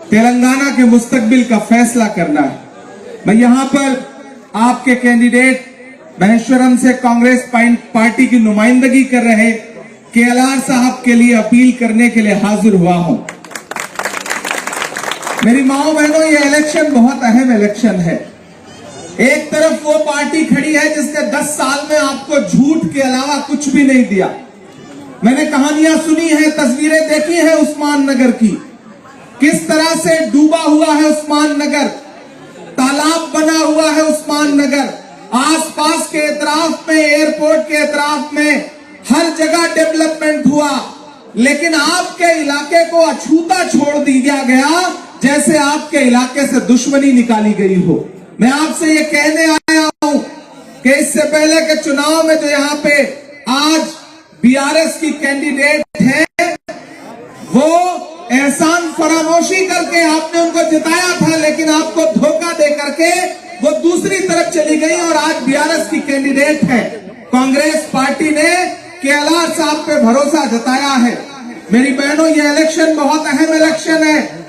तेलंगाना के मुस्तकबिल का फैसला करना है। मैं यहां पर आपके कैंडिडेट महेश्वरम से कांग्रेस पार्टी की नुमाइंदगी कर रहे केएलआर साहब के लिए अपील करने के लिए हाजिर हुआ हूं। मेरी माओ बहनों, ये इलेक्शन बहुत अहम इलेक्शन है। एक तरफ वो पार्टी खड़ी है जिसने 10 साल में आपको झूठ के अलावा कुछ भी नहीं दिया। मैंने कहानियां सुनी है, तस्वीरें देखी है उस्मान नगर की, किस तरह से डूबा हुआ है उस्मान नगर, तालाब बना हुआ है उस्मान नगर, आसपास के एतराफ में, एयरपोर्ट के एतराफ में हर जगह डेवलपमेंट हुआ, लेकिन आपके इलाके को अछूता छोड़ दिया गया, जैसे आपके इलाके से दुश्मनी निकाली गई हो। मैं आपसे ये कहने आया हूं कि इससे पहले के चुनाव में जो यहाँ पे आज बीआरएस की कैंडिडेट है, वो एहसान फरामोशी करके आपने उनको जिताया था, लेकिन आपको धोखा दे करके वो दूसरी तरफ चली गई और आज बीआरएस की कैंडिडेट है। कांग्रेस पार्टी ने केएलआर साहब पे भरोसा जताया है। मेरी बहनों, ये इलेक्शन बहुत अहम इलेक्शन है।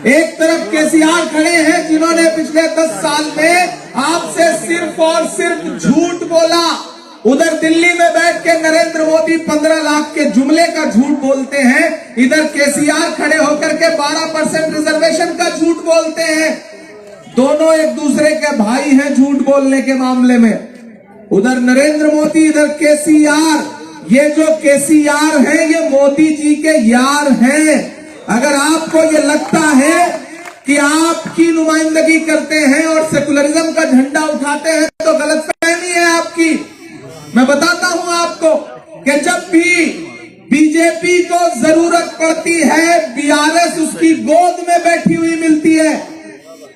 एक तरफ केसीआर खड़े हैं जिन्होंने पिछले 10 साल में आपसे सिर्फ और सिर्फ झूठ बोला। उधर दिल्ली में बैठ के नरेंद्र मोदी 15 लाख के जुमले का झूठ बोलते हैं, इधर केसीआर खड़े होकर के 12% रिजर्वेशन का झूठ बोलते हैं। दोनों एक दूसरे के भाई हैं झूठ बोलने के मामले में। उधर नरेंद्र मोदी, इधर केसीआर। ये जो केसीआर है ये मोदी जी के यार हैं। अगर आपको ये लगता है कि आपकी नुमाइंदगी करते हैं और सेकुलरिज्म का झंडा उठाते हैं तो गलतफहमी है आपकी। मैं बताता हूं आपको कि जब भी बीजेपी को जरूरत पड़ती है, बीआरएस उसकी गोद में बैठी हुई मिलती है।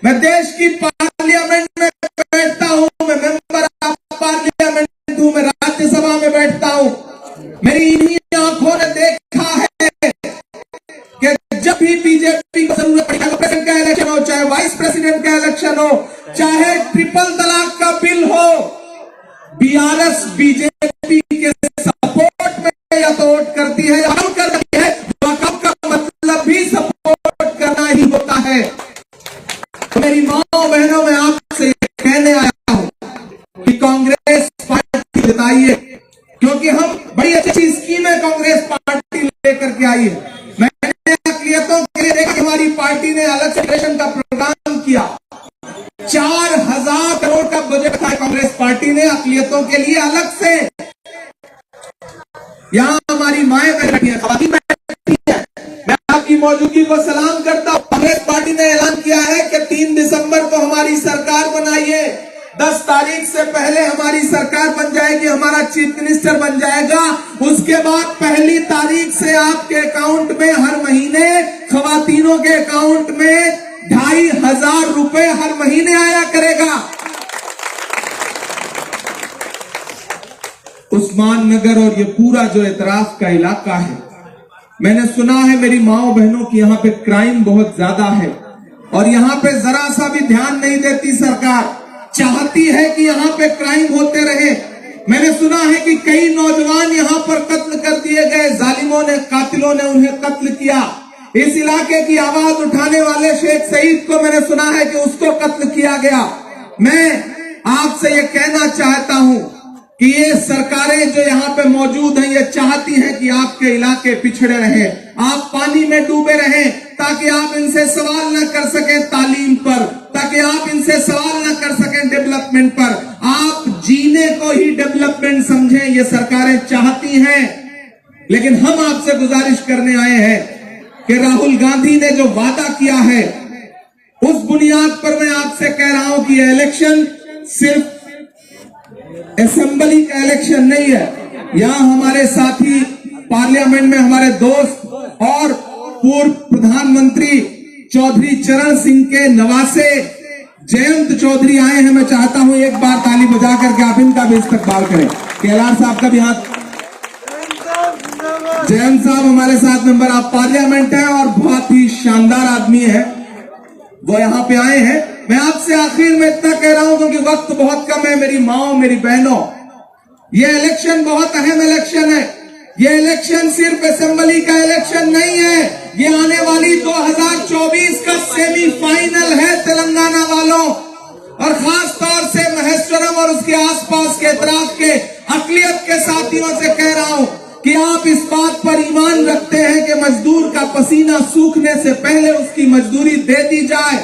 मैं देश की पार्लियामेंट में बैठता हूं, मैं मेंबर ऑफ पार्लियामेंट हूं, मैं राज्यसभा में बैठता हूं। मेरी इन्हीं आंखों ने देखा है कि जब भी बीजेपी को जरूरत पड़ी, प्रेसिडेंट का इलेक्शन हो, चाहे वाइस प्रेसिडेंट का इलेक्शन हो, चाहे ट्रिपल तलाक का बिल हो, बीआरएस बीजेपी के सपोर्ट में या तो वोट करती है या वोट करती है। वॉकआउट का मतलब भी सपोर्ट करना ही होता है। तो मेरी माओ बहनों, मैं आपसे कहने आया हूं कि कांग्रेस पार्टी जिताइए, क्योंकि हम बड़ी अच्छी स्कीमें कांग्रेस पार्टी लेकर के आई है। मैंने अक़लियतों के लिए देखा, हमारी पार्टी ने अलग से रेशन का प्रोग्राम किया। 4000 करोड़ का बजट था कांग्रेस पार्टी ने अक़लियतों के लिए अलग से। यहां हमारी माएं बैठी हैं, खवातीन बैठी हैं, मैं आपकी मौजूदगी को सलाम करता हूं। कांग्रेस पार्टी ने ऐलान किया है कि 3 दिसंबर को हमारी सरकार बनाइए, 10 तारीख से पहले हमारी सरकार बन जाएगी, हमारा चीफ मिनिस्टर बन जाएगा। उसके बाद 1 तारीख से आपके अकाउंट में हर महीने, खवातीनों के अकाउंट में 2500 रुपए हर महीने आया करेगा। उस्मान नगर और ये पूरा जो एतराफ का इलाका है, मैंने सुना है मेरी माओ बहनों की यहाँ पे क्राइम बहुत ज्यादा है और यहाँ पे जरा सा भी ध्यान नहीं देती सरकार। चाहती है कि यहाँ पे क्राइम होते रहे। मैंने सुना है कि कई नौजवान यहाँ पर कत्ल कर दिए गए, जालिमों ने, कातिलों ने उन्हें कत्ल किया। इस इलाके की आवाज उठाने वाले शेख सईद को मैंने सुना है कि उसको कत्ल किया गया। मैं आपसे ये कहना चाहता हूं कि ये सरकारें जो यहाँ पे मौजूद हैं, ये चाहती हैं कि आपके इलाके पिछड़े रहे, आप पानी में डूबे रहें, ताकि आप इनसे सवाल न कर सकें तालीम पर, ताकि आप इनसे सवाल न कर सकें डेवलपमेंट पर। आप जीने को ही डेवलपमेंट समझें, ये सरकारें चाहती हैं। लेकिन हम आपसे गुजारिश करने आए हैं कि राहुल गांधी ने जो वादा किया है, उस बुनियाद पर मैं आपसे कह रहा हूं कि यह इलेक्शन सिर्फ असेंबली का इलेक्शन नहीं है। यहां हमारे साथी पार्लियामेंट में हमारे दोस्त और पूर्व प्रधानमंत्री चौधरी चरण सिंह के नवासे जयंत चौधरी आए हैं। मैं चाहता हूं एक बार ताली बजा करके आप इनका भी इस्तकबाल करें। केएलआर साहब का भी हाथ। जयंत साहब हमारे साथ मेंबर ऑफ पार्लियामेंट है और बहुत ही शानदार आदमी है, वो यहाँ पे आए हैं। मैं आपसे आखिर में इतना कह रहा हूं क्योंकि वक्त बहुत कम है। मेरी माओ, मेरी बहनों, ये इलेक्शन बहुत अहम इलेक्शन है। ये इलेक्शन सिर्फ असेंबली का इलेक्शन नहीं है, ये आने वाली 2024 का सेमीफाइनल है तेलंगाना वालों, और खास तौर से महेश्वरम और उसके आसपास के इतराफ के अकलियत के साथियों से कह रहा हूं कि आप इस बात पर ईमान रखते हैं कि मजदूर का पसीना सूखने से पहले उसकी मजदूरी दे दी जाए।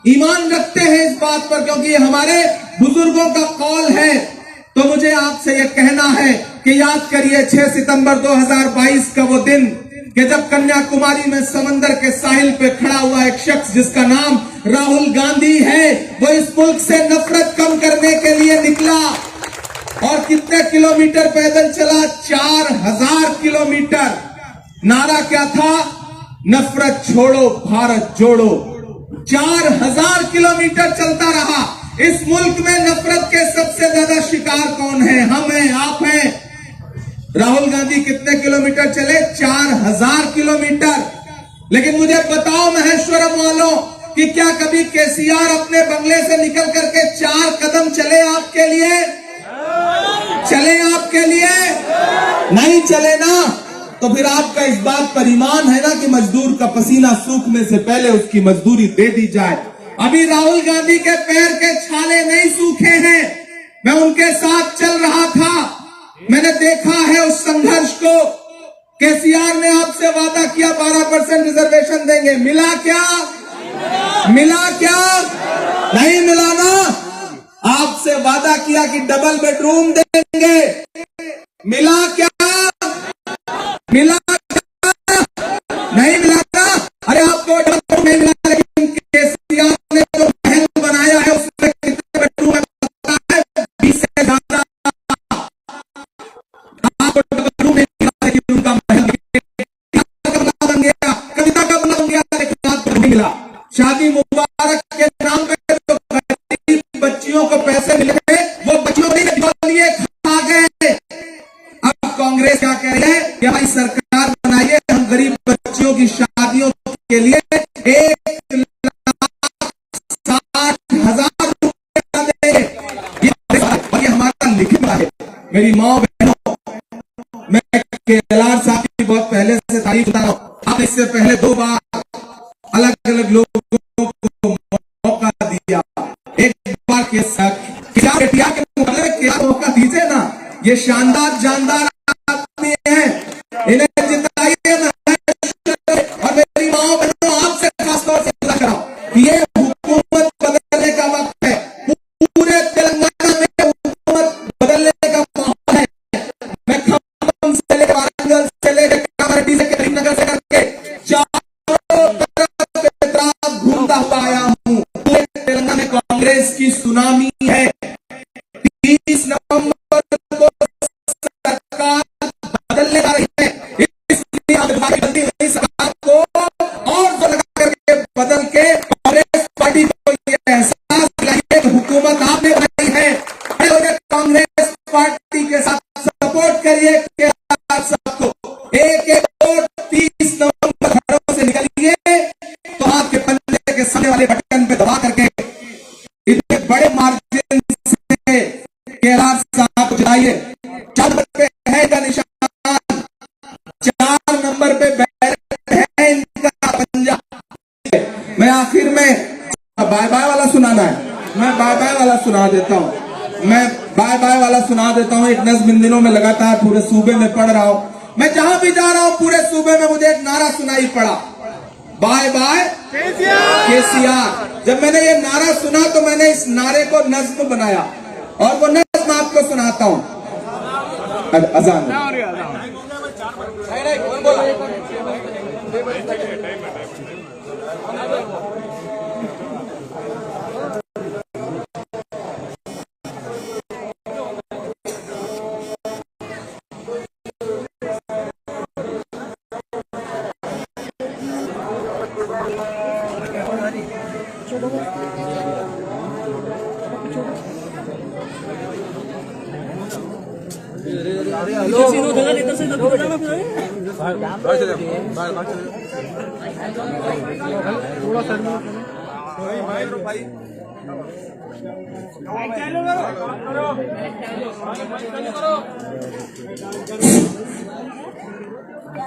ईमान रखते हैं इस बात पर, क्योंकि ये हमारे बुजुर्गों का कौल है। तो मुझे आपसे ये कहना है कि याद करिए 6 सितंबर 2022 का वो दिन कि जब कन्याकुमारी में समंदर के साहिल पे खड़ा हुआ एक शख्स जिसका नाम राहुल गांधी है, वो इस मुल्क से नफरत कम करने के लिए निकला। और कितने किलोमीटर पैदल चला? 4000 किलोमीटर। नारा क्या था? नफरत छोड़ो भारत जोड़ो। 4000 किलोमीटर चलता रहा। इस मुल्क में नफरत के सबसे ज्यादा शिकार कौन है? हम हैं, आप हैं। राहुल गांधी कितने किलोमीटर चले? 4000 किलोमीटर। लेकिन मुझे बताओ महेश्वरम वालों कि क्या कभी केसीआर अपने बंगले से निकल करके 4 कदम चले आपके लिए? चले आपके लिए? नहीं चले ना। तो फिर आपका इस बात पर ईमान है ना कि मजदूर का पसीना सूखने से पहले उसकी मजदूरी दे दी जाए। अभी राहुल गांधी के पैर के छाले नहीं सूखे हैं। मैं उनके साथ चल रहा था, मैंने देखा है उस संघर्ष को। केसीआर ने आपसे वादा किया 12% रिजर्वेशन देंगे, मिला क्या? मिला क्या? नहीं मिला ना। आपसे वादा किया कि डबल बेडरूम देंगे, मिला क्या? मिला क्या? नहीं मिला ना। अरे आपको डबल बेडरूम नहीं मिला, लेकिन केसीआर ने जो महल बनाया है उसमें कितने बेडरूम है? 20 से ज्यादा। आपको डबल बेडरूम नहीं मिला, लेकिन उनका महल बन गया, कविता का बन गया, लेकिन आपको नहीं मिला। शादी मुबारक के नाम पे जो बच्चियों को पैसे मिले वो बच्चियों ने लिए खा गए। अब कांग्रेस क्या कह रही है कि हमारी सरकार बनाइए, हम गरीब बच्चियों की शादियों के लिए 1,60,000 रुपया देंगे। ये हमारा लिखित है। मेरी माँ बहनों, मैं केलार साहब की बहुत पहले से तारीफ करता हूं। आप इससे पहले 2 बार अलग अलग लोगों को मौका दिया। एक बार के मौका दीजिए ना। ये शानदार जानदार आदमी है, इन्हें जिताइए ना। और मेरी माओ बहनों, आपसे खासतौर से पता कराओ, ये हुकूमत बदलने का वक्त है। पूरे तेलंगाना में हुकूमत बदलने का माहौल है। मैं खम्बम से लेकर वारंगल से लेकर कामारेड्डी से करीमनगर से करके चारों तरफ घूमता हुआ आया हूं। पूरे तेलंगाना में कांग्रेस की सुनामी है। 30 नवंबर को सरकार बदलने जा रही है, इसलिए बदलती सरकार को और जो लगा करके बदल के कांग्रेस पार्टी को यह एहसास दिलाइए कि हुकूमत आपने बनाई है। कांग्रेस पार्टी के साथ सपोर्ट करिए। सबको एक वोट 30 नवंबर घरों से निकलिए तो आपके पल्ले के सामने वाले बटन पे दबा करके इतने बड़े मार्जिन से केलार साहब को जिताइए। 4 नंबर पे है का निशान, 4 नंबर पे बैरक है इनका पंजा। मैं आखिर में बाय बाय वाला सुनाना है, मैं बाय बाय वाला सुना देता हूं। मैं बाय बाय वाला सुना देता हूं। एक नज्म इन दिनों में लगातार पूरे सूबे में पढ़ रहा हूं। मैं जहां भी जा रहा हूं पूरे सूबे में मुझे एक नारा सुनाई पड़ा, बाय बाय केसीआर। जब मैंने ये नारा सुना तो मैंने इस नारे को नज्म बनाया और वो नज्म आपको सुनाता हूं। अजान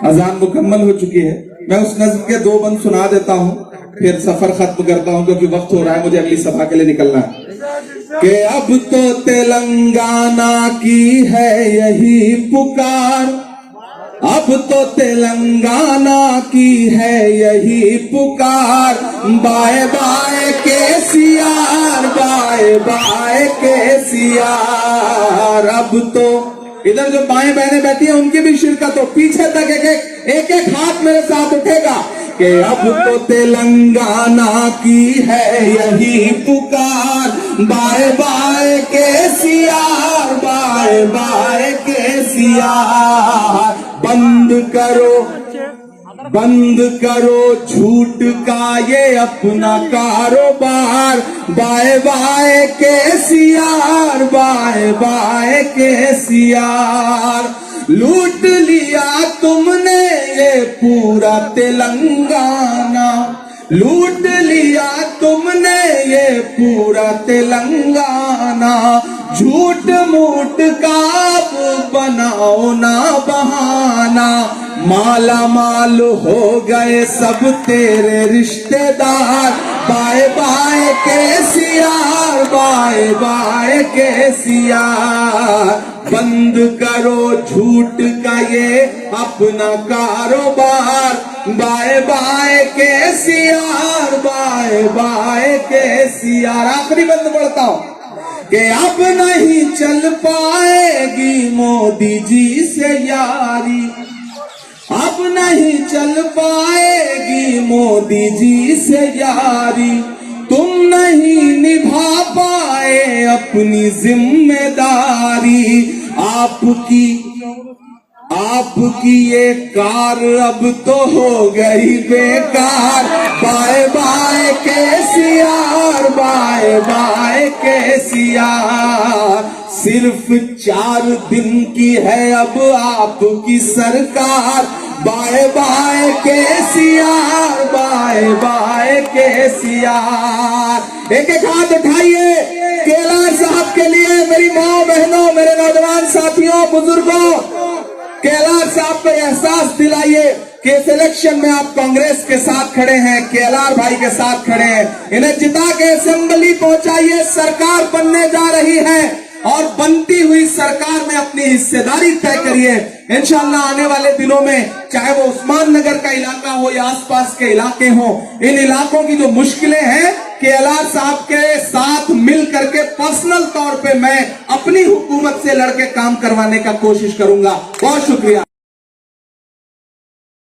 अजान मुकम्मल हो चुकी है। मैं उस नज्म के 2 बंद सुना देता हूं। फिर सफर खत्म करता हूं क्योंकि वक्त हो रहा है, मुझे अगली सभा के लिए निकलना है। कि अब तो तेलंगाना की है यही पुकार, अब तो तेलंगाना की है यही पुकार, bye bye KCR, bye bye KCR. अब तो इधर जो बाएं बहनें बैठी हैं उनकी भी शिरकत हो, पीछे तक एक एक हाथ मेरे साथ उठेगा कि अब तो तेलंगाना की है यही पुकार, bye bye KCR, bye bye KCR. बंद करो झूठ का ये अपना कारोबार, bye bye KCR, bye bye KCR. लूट लिया तुमने ये पूरा तेलंगाना, लूट लिया तुमने ये पूरा तेलंगाना, झूठ मूठ का अब बनाओ ना बहाना, माला माल हो गए सब तेरे रिश्तेदार, bye bye KCR, bye bye KCR. बंद करो झूठ का ये अपना कारोबार, bye bye KCR, bye bye KCR. आखिरी बंद पढ़ता हूं कि अब नहीं चल पाएगी मोदी जी से यारी, अब नहीं चल पाएगी मोदी जी से यारी, तुम नहीं निभा पाए अपनी जिम्मेदारी, आपकी ये कार अब तो हो गई बेकार, bye bye KCR, bye bye KCR. सिर्फ 4 दिन की है अब आपकी सरकार, bye bye KCR, bye bye KCR. एक एक हाथ उठाइए केलार साहब के लिए, मेरी माँ बहनों, मेरे नौजवान साथियों, बुजुर्गों, केलार साहब को एहसास दिलाइए कि इस इलेक्शन में आप कांग्रेस के साथ खड़े हैं, केलार भाई के साथ खड़े हैं। इन्हें जिता के असेंबली पहुंचाइए, सरकार बनने जा रही है और बनती हुई सरकार में अपनी हिस्सेदारी तय करिए। इंशाअल्लाह आने वाले दिनों में चाहे वो उस्मान नगर का इलाका हो या आसपास के इलाके हो, इन इलाकों की जो मुश्किलें हैं केलार साहब के साथ मिल करके पर्सनल तौर पे मैं अपनी हुकूमत से लड़के काम करवाने का कोशिश करूंगा। बहुत शुक्रिया।